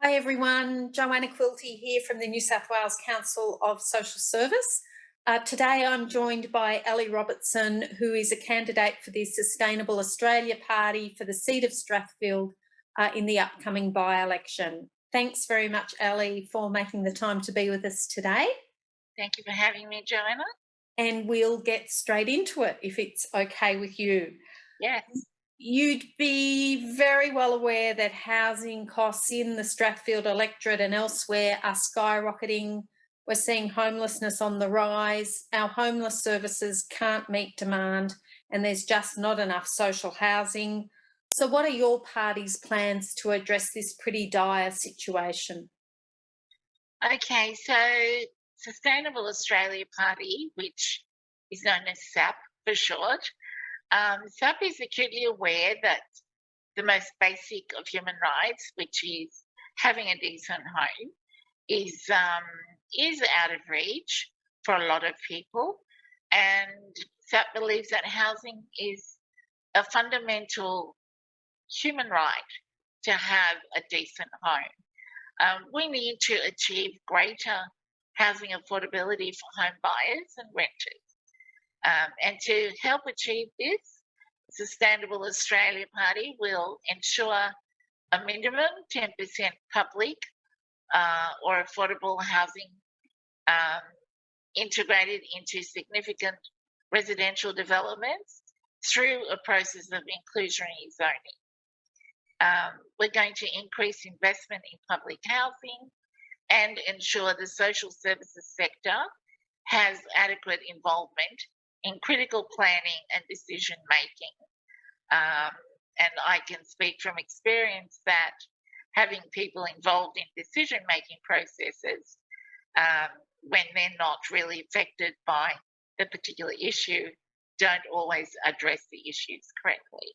Hi everyone, Joanna Quilty here from the New South Wales Council of Social Service. Today I'm joined by Ellie Robertson, who is a candidate for the Sustainable Australia Party for the seat of Strathfield in the upcoming by-election. Thanks very much, Ellie, for making the time to be with us today. Thank you for having me, Joanna. And we'll get straight into it if it's okay with you. Yes. You'd be very well aware that housing costs in the Strathfield electorate and elsewhere are skyrocketing. We're seeing homelessness on the rise. Our homeless services can't meet demand, and there's just not enough social housing. So, what are your party's plans to address this pretty dire situation? Okay, so Sustainable Australia Party, which is known as SAP for short, SAP is acutely aware that the most basic of human rights, which is having a decent home, is out of reach for a lot of people, and SAP believes that housing is a fundamental human right to have a decent home. We need to achieve greater housing affordability for home buyers and renters. And to help achieve this, Sustainable Australia Party will ensure a minimum 10% public or affordable housing um, integrated into significant residential developments through a process of inclusionary zoning. We're going to increase investment in public housing and ensure the social services sector has adequate involvement in critical planning and decision making. And I can speak from experience that having people involved in decision making processes when they're not really affected by the particular issue don't always address the issues correctly.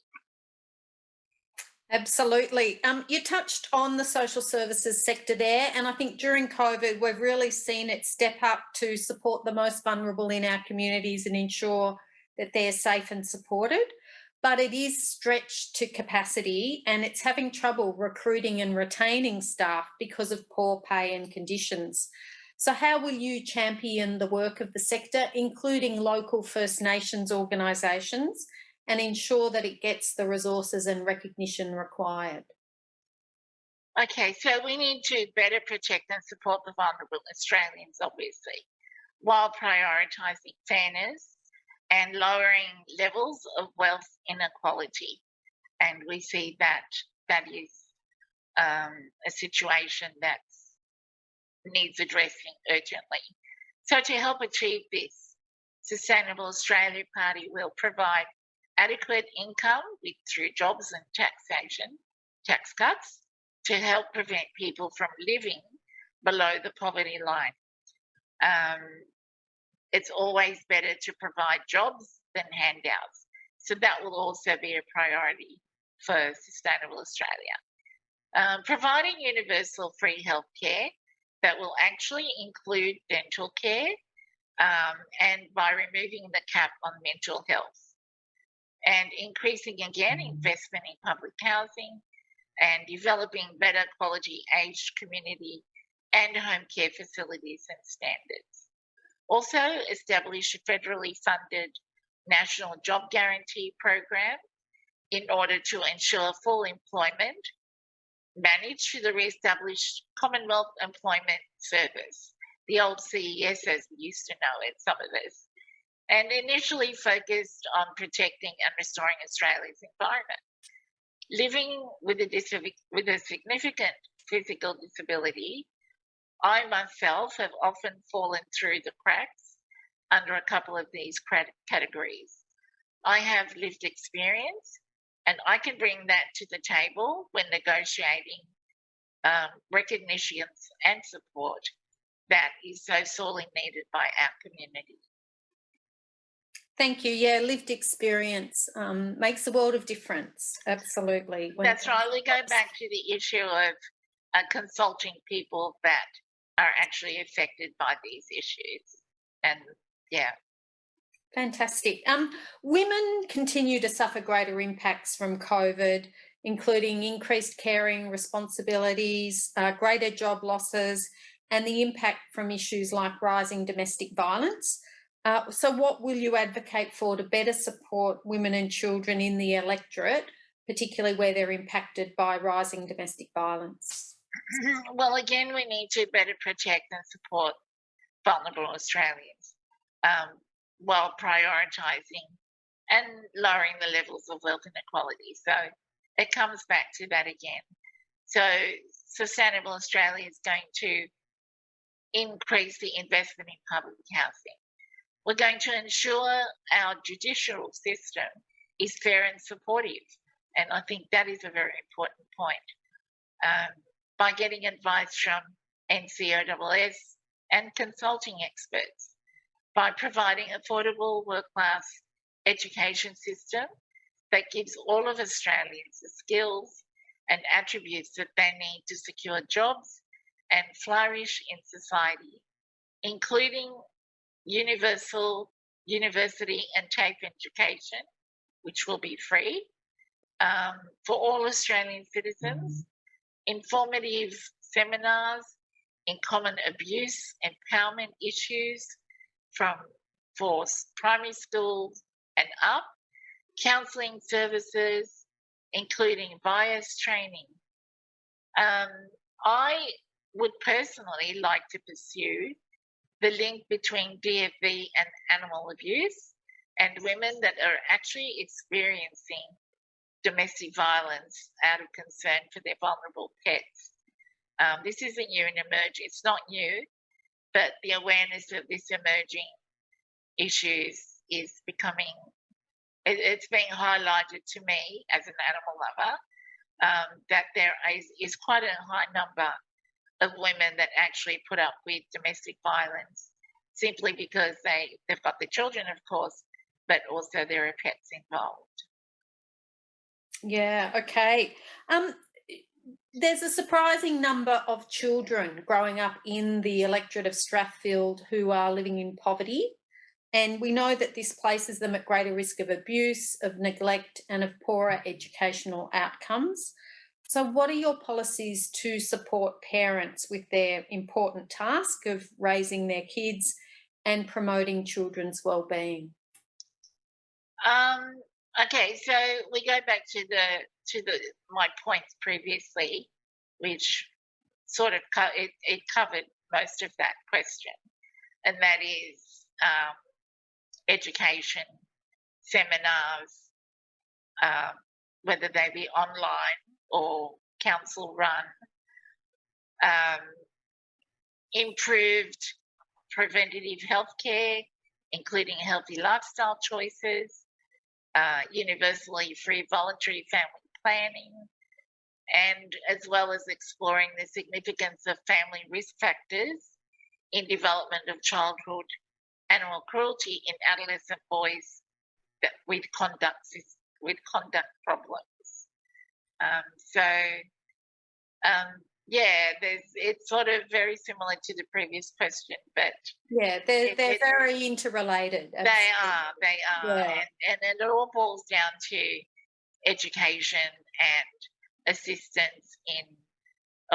Absolutely. You touched on the social services sector there, and I think during COVID, we've really seen it step up to support the most vulnerable in our communities and ensure that they're safe and supported. But it is stretched to capacity and it's having trouble recruiting and retaining staff because of poor pay and conditions. So, how will you champion the work of the sector, including local First Nations organisations, and ensure that it gets the resources and recognition required? Okay, so we need to better protect and support the vulnerable Australians, obviously, while prioritising fairness and lowering levels of wealth inequality. And we see that that is a situation that needs addressing urgently. So, to help achieve this, Sustainable Australia Party will provide adequate income through jobs and taxation, tax cuts, to help prevent people from living below the poverty line. Um, it's always better to provide jobs than handouts. So that will also be a priority for Sustainable Australia. Providing universal free healthcare that will actually include dental care and by removing the cap on mental health and increasing again investment in public housing and developing better quality aged community and home care facilities and standards. Also, establish a federally funded national job guarantee program in order to ensure full employment managed through the re-established Commonwealth Employment Service, the old CES as we used to know it, some of us, and initially focused on protecting and restoring Australia's environment. Living with a significant physical disability, I myself have often fallen through the cracks under a couple of these categories. I have lived experience and I can bring that to the table when negotiating recognitions and support that is so sorely needed by our community. Thank you. Yeah, lived experience makes a world of difference. Absolutely. That's right. We go back to the issue of consulting people that are actually affected by these issues. And yeah. Fantastic. Women continue to suffer greater impacts from COVID. including increased caring responsibilities, greater job losses, and the impact from issues like rising domestic violence. So, what will you advocate for to better support women and children in the electorate, particularly where they're impacted by rising domestic violence? Well, again, we need to better protect and support vulnerable Australians while prioritising and lowering the levels of wealth inequality. So it comes back to that again. So Sustainable Australia is going to increase the investment in public housing. We're going to ensure our judicial system is fair and supportive. And I think that is a very important point. By getting advice from NCOSS and consulting experts, by providing affordable world-class education system that gives all of Australians the skills and attributes that they need to secure jobs and flourish in society, including universal university and TAFE education, which will be free for all Australian citizens, informative seminars in common abuse, empowerment issues for primary schools and up, counselling services, including bias training. I would personally like to pursue the link between DFV and animal abuse and women that are actually experiencing domestic violence out of concern for their vulnerable pets. This isn't new and emerging. It's not new, but the awareness of this emerging issues is becoming, it's being highlighted to me as an animal lover, that there is quite a high number of women that actually put up with domestic violence simply because they've got their children, of course, but also there are pets involved. Yeah, okay. There's a surprising number of children growing up in the electorate of Strathfield who are living in poverty. And we know that this places them at greater risk of abuse, of neglect, and of poorer educational outcomes. So, what are your policies to support parents with their important task of raising their kids and promoting children's well-being? Okay, so we go back to my points previously, which sort of it covered most of that question, and that is education, seminars, whether they be online or council run, improved preventative health care, including healthy lifestyle choices, universally free voluntary family planning, and as well as exploring the significance of family risk factors in development of childhood animal cruelty in adolescent boys with conduct problems. It's sort of very similar to the previous question, but yeah, they're very interrelated. They are, yeah. and it all boils down to education and assistance in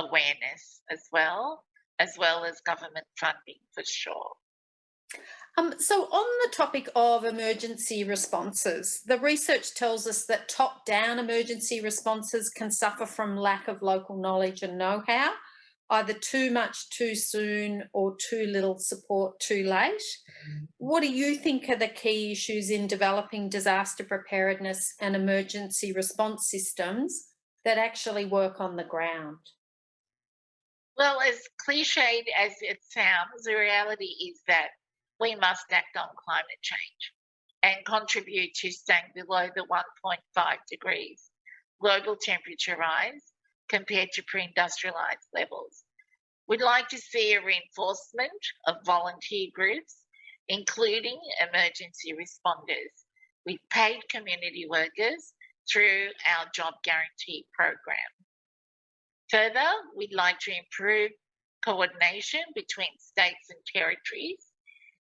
awareness as well as government funding for sure. So, on the topic of emergency responses, the research tells us that top-down emergency responses can suffer from lack of local knowledge and know-how, either too much too soon or too little support too late. What do you think are the key issues in developing disaster preparedness and emergency response systems that actually work on the ground? Well, as cliched as it sounds, the reality is that we must act on climate change and contribute to staying below the 1.5 degrees global temperature rise compared to pre-industrialised levels. We'd like to see a reinforcement of volunteer groups, including emergency responders, with paid community workers through our Job Guarantee program. Further, we'd like to improve coordination between states and territories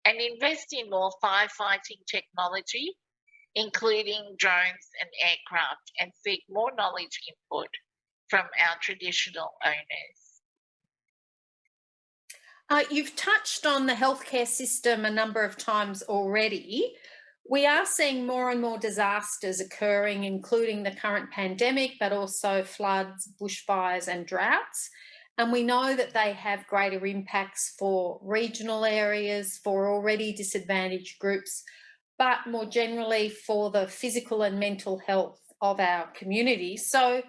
and invest in more firefighting technology including drones and aircraft, and seek more knowledge input from our traditional owners. You've touched on the healthcare system a number of times already. We are seeing more and more disasters occurring, including the current pandemic, but also floods, bushfires, and droughts. And we know that they have greater impacts for regional areas, for already disadvantaged groups, but more generally for the physical and mental health of our community. So,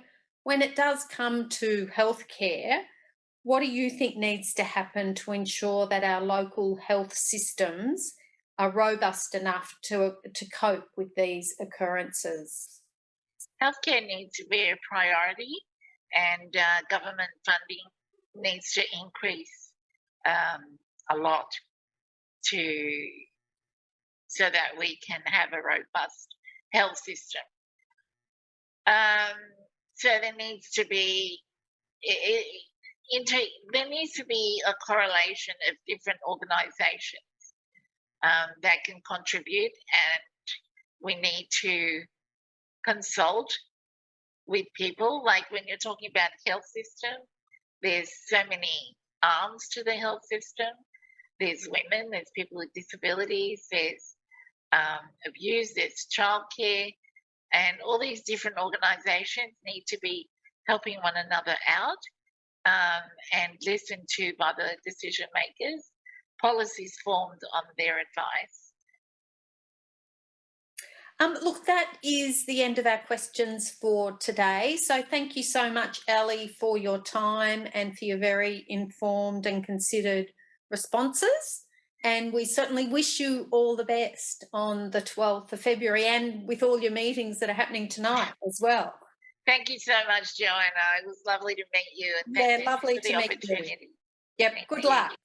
when it does come to healthcare, what do you think needs to happen to ensure that our local health systems are robust enough to cope with these occurrences? Healthcare needs to be a priority, and government funding needs to increase a lot to so that we can have a robust health system. So there needs to be there needs to be a correlation of different organisations that can contribute, and we need to consult with people. Like when you're talking about health system, there's so many arms to the health system. There's women, there's people with disabilities, there's abuse, there's childcare, and all these different organisations need to be helping one another out and listened to by the decision makers, policies formed on their advice. Look, that is the end of our questions for today. So thank you so much, Ellie, for your time and for your very informed and considered responses. And we certainly wish you all the best on the 12th of February and with all your meetings that are happening tonight as well. Thank you so much, Joanna. It was lovely to meet you. And Yeah, lovely to meet you. Yep, good luck.